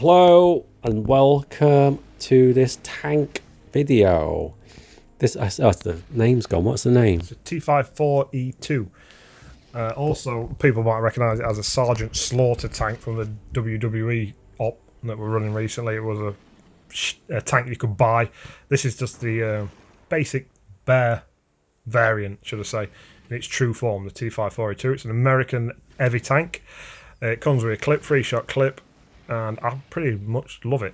Hello and welcome to this tank video. The name's gone. What's the name? It's a T54E2. Also, people might recognise it as a Sergeant Slaughter tank from the WWE op that we're running recently. It was a tank you could buy. This is just the basic bear variant, should I say, in its true form, the T54E2. It's an American heavy tank. It comes with a clip, 3-shot clip, and I pretty much love it.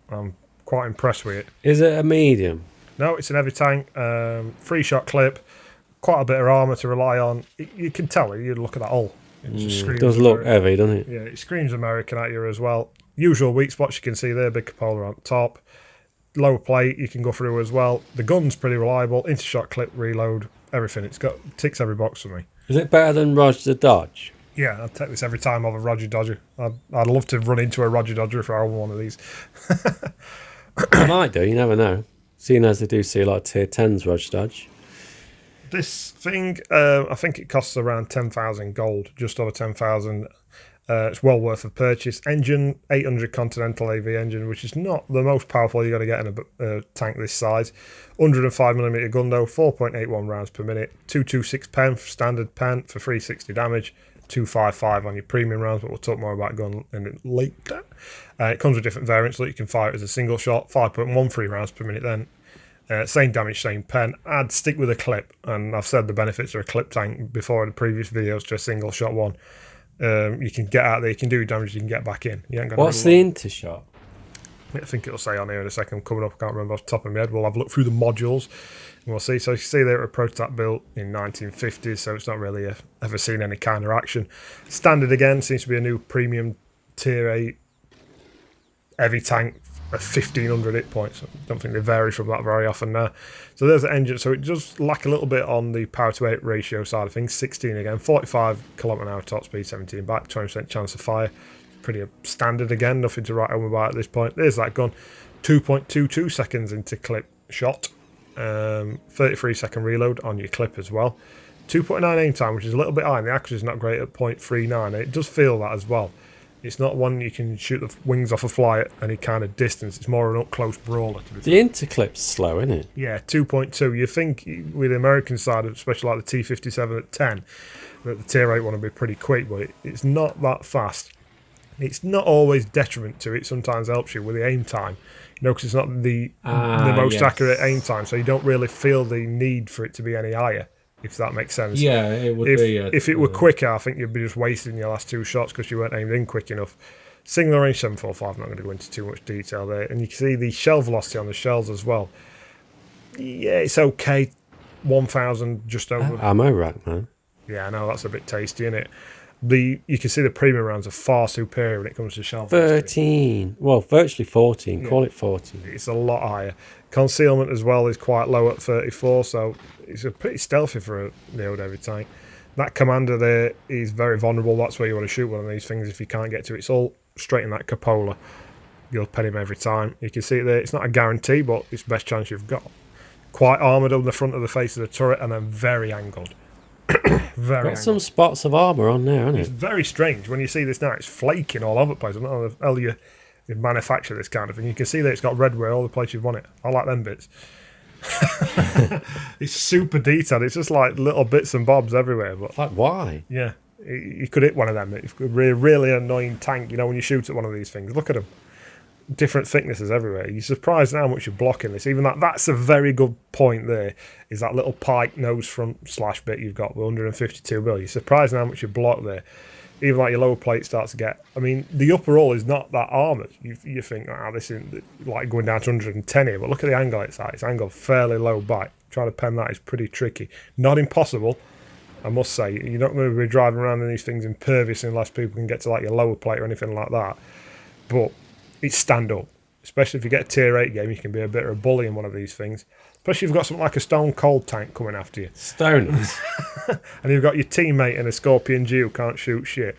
I'm quite impressed with it. Is it a medium? No, it's an heavy tank, 3-shot clip, quite a bit of armour to rely on. You can tell it, you look at that hull. It does look heavy, doesn't it? Yeah, it screams American at you as well. Usual weak spots you can see there, big cupola on top. Lower plate you can go through as well. The gun's pretty reliable, intershot clip, reload, everything. It's got ticks every box for me. Is it better than Roger the Dodge? Yeah, I'd take this every time over a Roger Dodger. I'd love to run into a Roger Dodger if I own one of these. I might do, you never know. Seeing as they do see a lot of tier 10s Roger Dodge. This thing, I think it costs around 10,000 gold, just over 10,000. It's well worth a purchase. Engine, 800 Continental AV engine, which is not the most powerful you're going to get in a tank this size. 105mm gun though, 4.81 rounds per minute. 226 pen for standard pen for 360 damage. 255 on your premium rounds, but we'll talk more about gun in it later. It comes with different variants, so you can fire it as a single shot, 5.13 rounds per minute then. Same damage, same pen. I'd stick with a clip, and I've said the benefits of a clip tank before in the previous videos to a single shot one. You can get out there, you can do damage, you can get back in. You ain't gonna What's the intershot? I think it'll say on here in a second, coming up, I can't remember off the top of my head. We'll have a look through the modules and we'll see. So you can see they're a prototype built in 1950s, so it's not really ever seen any kind of action. Standard again, seems to be a new premium tier 8 heavy tank at 1500 hit points. I don't think they vary from that very often now. So there's the engine, so it does lack a little bit on the power to weight ratio side of things. 16 again, 45 km/h top speed, 17 back, 20% chance of fire. Pretty standard again, nothing to write home about at this point. There's that gun, 2.22 seconds into clip shot, 33-second reload on your clip as well. 2.9 aim time, which is a little bit high, and the accuracy is not great at 0.39. It does feel that as well. It's not one you can shoot the wings off a fly at any kind of distance. It's more an up-close brawler. To be the interclip's slow, isn't it? Yeah, 2.2. You think with the American side, especially like the T57 at 10, that the tier 8 one will be pretty quick, but it's not that fast. It's not always detriment to it. Sometimes helps you with the aim time, because it's not the most accurate aim time, so you don't really feel the need for it to be any higher, if that makes sense. Yeah, it would be. If it were quicker, I think you'd be just wasting your last two shots because you weren't aimed in quick enough. Single range 745, I'm not going to go into too much detail there. And you can see the shell velocity on the shells as well. Yeah, it's okay. 1,000 just over. Ammo rack, man. Yeah, I know, that's a bit tasty, isn't it? You can see the premium rounds are far superior when it comes to shell velocity. 13. Well, virtually 14. Yeah. Call it 14. It's a lot higher. Concealment as well is quite low at 34, so it's a pretty stealthy for the old heavy tank. That commander there is very vulnerable. That's where you want to shoot one of these things if you can't get to it. It's all straight in that cupola. You'll pen him every time. You can see it there. It's not a guarantee, but it's the best chance you've got. Quite armoured on the front of the face of the turret, and then very angled. Got some spots of armour on there, hasn't it? It's very strange. When you see this now, it's flaking all over the place. I don't know how you manufacture this kind of thing. You can see that it's got red where all the place you've won it. I like them bits. It's super detailed. It's just like little bits and bobs everywhere. But like, why? Yeah, you could hit one of them. It's a really annoying tank, when you shoot at one of these things. Look at them. Different thicknesses everywhere. You're surprised how much you're blocking this. Even that's a very good point there, is that little pike nose front slash bit you've got with 152mm. You're surprised how much you block there. Even like your lower plate starts to get... I mean, the upper hull is not that armoured. You think, this isn't like going down to 110 here, but look at the angle it's at. It's angled fairly low back. Trying to pen that is pretty tricky. Not impossible, I must say. You're not going to be driving around in these things impervious unless people can get to like your lower plate or anything like that. But it's stand up. Especially if you get a tier 8 game, you can be a bit of a bully in one of these things. Especially if you've got something like a Stone Cold tank coming after you. Stoners. And you've got your teammate in a Scorpion G who can't shoot shit.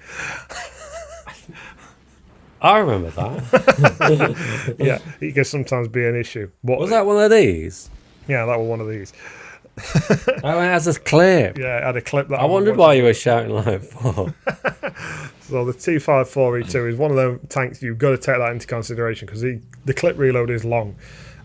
I remember that. Yeah, it can sometimes be an issue. But was that one of these? Yeah, that was one of these. Oh, it has a clip. Yeah, it had a clip that I wondered why you were shouting like that for. So the T54E2 is one of them tanks you've got to take that into consideration because the clip reload is long.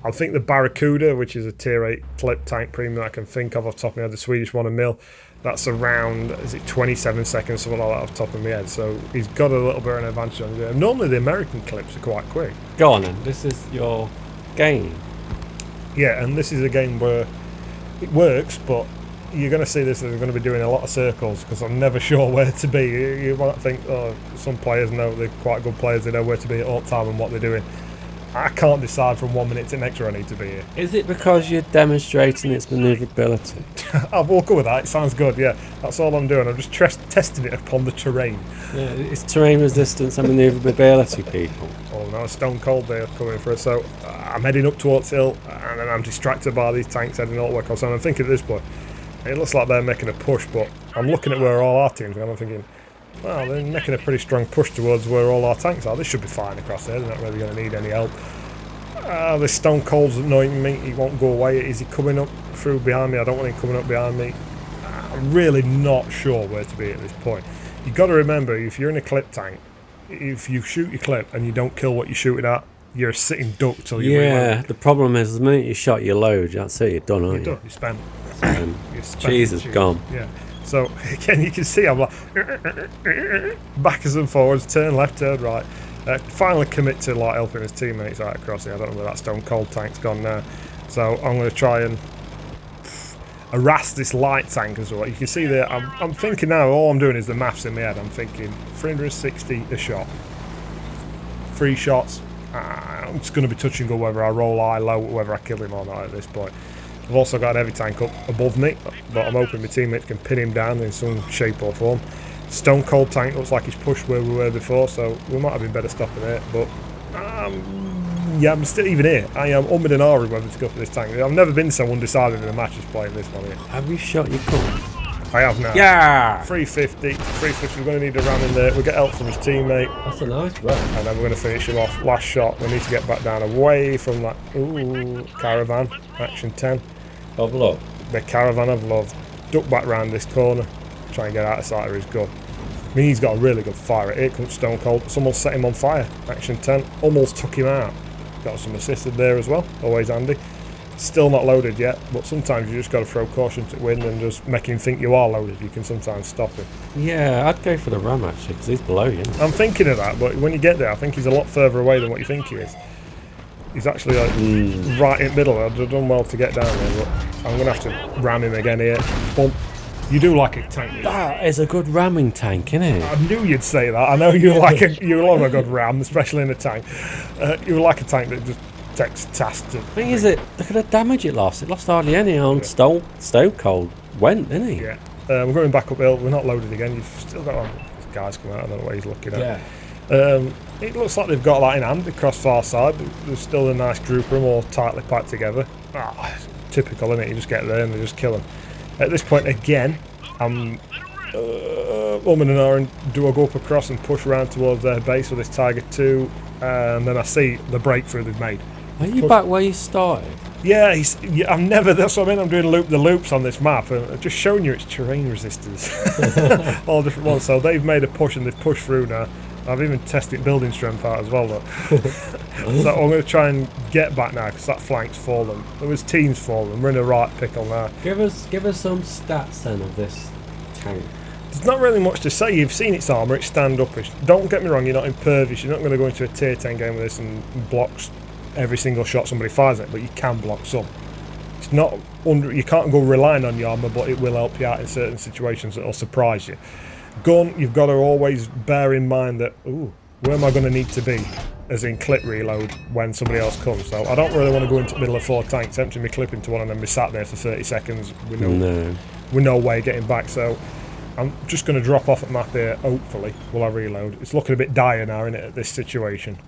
I think the Barracuda, which is a tier 8 clip tank premium I can think of off the top of my head, the Swedish one, a mil, that's around, is it 27 seconds, something like that off the top of my head. So he's got a little bit of an advantage on it. Normally the American clips are quite quick. Go on then, this is your game. Yeah, and this is a game where it works, but you're going to see this, they're going to be doing a lot of circles because I'm never sure where to be. You might think, oh, some players know, they're quite good players, they know where to be at all time and what they're doing. I can't decide from 1 minute to the next where I need to be here. Is it because you're demonstrating its manoeuvrability? I'll walk up with that, it sounds good, yeah. That's all I'm doing, I'm just testing it upon the terrain. Yeah, it's terrain resistance and manoeuvrability, people. Oh no, stone cold they're coming for us. So I'm heading up towards hill and then I'm distracted by these tanks heading all the way across. And I'm thinking at this point, it looks like they're making a push, but I'm looking at where all our teams are and I'm thinking, well, they're making a pretty strong push towards where all our tanks are. This should be fine across there. They're not really going to need any help. This stone cold's annoying me. He won't go away. Is he coming up through behind me? I don't want him coming up behind me. I'm really not sure where to be at this point. You've got to remember, if you're in a clip tank, if you shoot your clip and you don't kill what you shoot it at, you're a sitting duck till you reload. The problem is the minute you shot your load, that's it, you're done, aren't you? You're spent. Cheese is gone. Yeah. So again, you can see I'm like backwards and forwards, turn left, turn right. Finally commit to like helping his teammates out across here. I don't know where that stone cold tank's gone now. So I'm going to try and harass this light tank as well. You can see there, I'm thinking now, all I'm doing is the maths in my head. I'm thinking 360 a shot, 3 shots. I'm just going to be touch and go whether I roll high, low, whether I kill him or not at this point. I've also got an heavy tank up above me, but I'm hoping my teammates can pin him down in some shape or form. Stone cold tank looks like he's pushed where we were before, so we might have been better stopping it. But yeah, I'm still even here. I am umming and ahhing whether to go for this tank. I've never been so undecided in a match as playing this one here. Have you shot your gun? I have now. Yeah! 350. We're going to need a ram in there. We'll get help from his teammate. That's a nice run. And then we're going to finish him off. Last shot. We need to get back down away from that. Ooh, caravan. Action 10. Of love. The caravan of love. Duck back round this corner. Try and get out of sight of his gun. I mean, he's got a really good fire. Here comes Stone Cold. Someone set him on fire. Action 10. Almost took him out. Got some assisted there as well. Always handy. Still not loaded yet, but sometimes you just got to throw caution to the wind and just make him think you are loaded. You can sometimes stop him. Yeah, I'd go for the ram actually, because he's below you. I'm thinking of that, but when you get there, I think he's a lot further away than what you think he is. He's actually like right in the middle. I've done well to get down there, but I'm going to have to ram him again here. Bump. You do like a tank. That is a good ramming tank, isn't it? I knew you'd say that. I know you love a good ram, especially in a tank. You like a tank that just takes tasks. Thing is, look at the damage it lost. It lost hardly any on Stone Cold. Went, didn't he? Yeah. We're going back uphill. We're not loaded again. You've still got this guy's come out. I don't know what he's looking at. Yeah. It looks like they've got that in hand across far side. There's still a nice group of them all tightly packed together. Typical, isn't it? You just get there and they just kill them. At this point again, I'm woman and Aaron, do I go up across and push around towards their base with this Tiger 2, and then I see the breakthrough they've made. Are you back where you started? Yeah, I'm never. That's what I mean. I'm doing the loops on this map, and just showing you its terrain resistance, all different ones. So they've made a push and they've pushed through now. I've even tested building strength out as well, though. So I'm going to try and get back now because that flank's fallen. There was teams fallen. We're in a right pickle now. Give us some stats then of this tank. There's not really much to say. You've seen its armour. It's stand-upish. Don't get me wrong. You're not impervious. You're not going to go into a tier 10 game with this and blocks every single shot somebody fires at, but you can block some. It's not you can't go relying on your armour, but it will help you out in certain situations that will surprise you. Gun, you've got to always bear in mind that, where am I going to need to be, as in clip reload, when somebody else comes. So I don't really want to go into the middle of 4 tanks, empty my clip into one and then be sat there for 30 seconds with no way getting back. So I'm just going to drop off at map here, hopefully, while I reload. It's looking a bit dire now, isn't it, at this situation.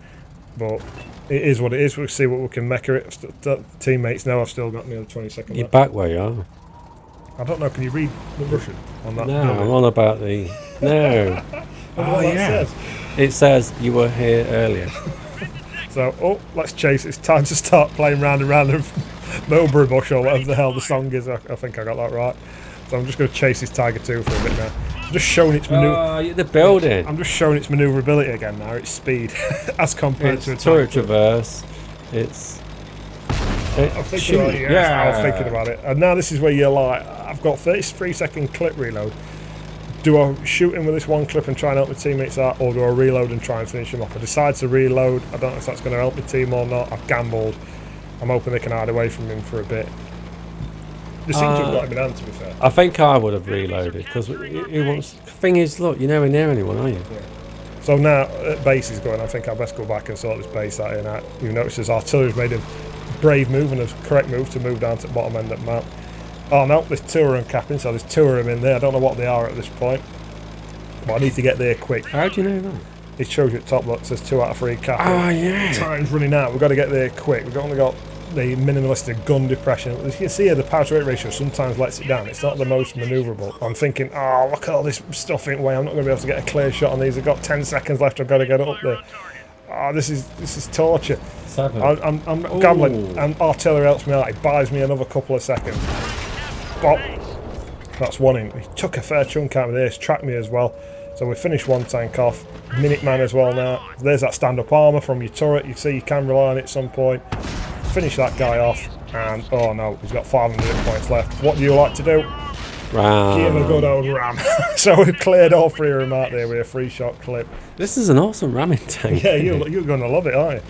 But it is what it is. We'll see what we can make of it. Teammates know I've still got nearly 20 seconds You're left. back where you are. I don't know, can you read the Russian on that? No, I'm on about the... No. Oh, yeah. It says you were here earlier. So, let's chase. It's time to start playing round and round the Mulberry Bush or whatever the hell the song is. I think I got that right. So I'm just going to chase this Tiger 2 for a bit now. just showing its the building. I'm just showing its manoeuvrability again now. Its speed, as compared to a turret tank. traverse. It's. I'm thinking about it. Yeah, I was thinking about it. And now this is where you're like, I've got 33-second clip reload. Do I shoot him with this one clip and try and help my teammates out, or do I reload and try and finish him off? I decide to reload. I don't know if that's going to help my team or not. I've gambled. I'm hoping they can hide away from him for a bit. They seem to have got him in hand, to be fair. I think I would have reloaded, because he wants. The thing is, look, you're nowhere near anyone, are you? Yeah. So now base is going. I think I best go back and sort this base out here now. You've noticed his artillery's made a brave move and a correct move to move down to the bottom end of the map. Oh no, there's two of them capping, so there's two of them in there. I don't know what they are at this point, but I need to get there quick. How do you know that? It shows you at top, look, it says 2 out of 3 capping. Oh yeah. Time's running out. We've got to get there quick. We've only got the minimalistic gun depression. As you can see here, the power to weight ratio sometimes lets it down. It's not the most manoeuvrable. I'm thinking, oh, look at all this stuff in the way. I'm not going to be able to get a clear shot on these. I've got 10 seconds left. I've got to get up there. Oh, this is torture. 7. I'm gambling, and artillery helps me out. It buys me another couple of seconds. Bop. That's one in. He took a fair chunk out of this, tracked me as well. So we finished one tank off. Minuteman as well now. There's that stand-up armour from your turret. You see you can rely on it at some point. Finish that guy off, and oh no, he's got 500 hit points left. What do you like to do? Ram. Give him a good old ram. So we've cleared all 3 of them out there with a 3-shot clip. This is an awesome ramming tank. Yeah, you're going to love it, aren't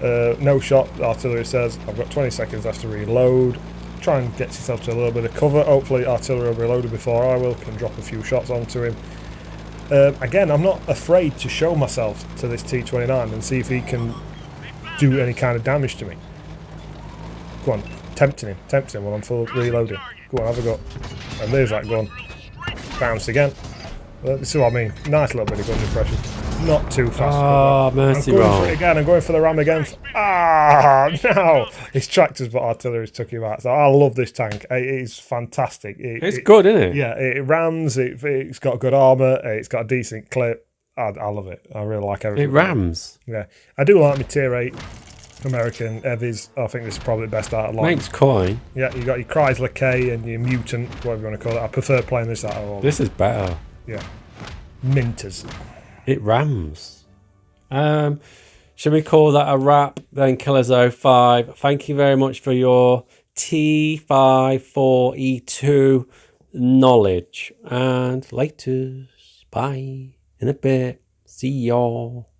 you? No shot, artillery says. I've got 20 seconds left to reload. Try and get yourself to a little bit of cover. Hopefully artillery will be loaded before I will. Can drop a few shots onto him. Again, I'm not afraid to show myself to this T29 and see if he can do any kind of damage to me. Go on, tempting him while I'm full reloading. Go on, have a go. And there's that gun. Bounce again. This is what I mean. Nice little bit of gun depression. Not too fast. Oh, mercy I'm going roll. for it again. I'm going for the ram again. Ah, no. His tractors but artillery's took him out. So I love this tank. It is fantastic. It's good, isn't it? Yeah, it rams. It's got good armour. It's got a decent clip. I love it. I really like everything. It rams. Yeah. I do like my tier 8 American Heavies. I think this is probably the best out of line. Makes coin. Yeah, you got your Chrysler K and your Mutant, whatever you want to call it. I prefer playing this out of all. This is better. Yeah. Minters. It rams. Should we call that a wrap then, Killers05? Thank you very much for your T54E2 knowledge. And laters. Bye. In a bit. See y'all.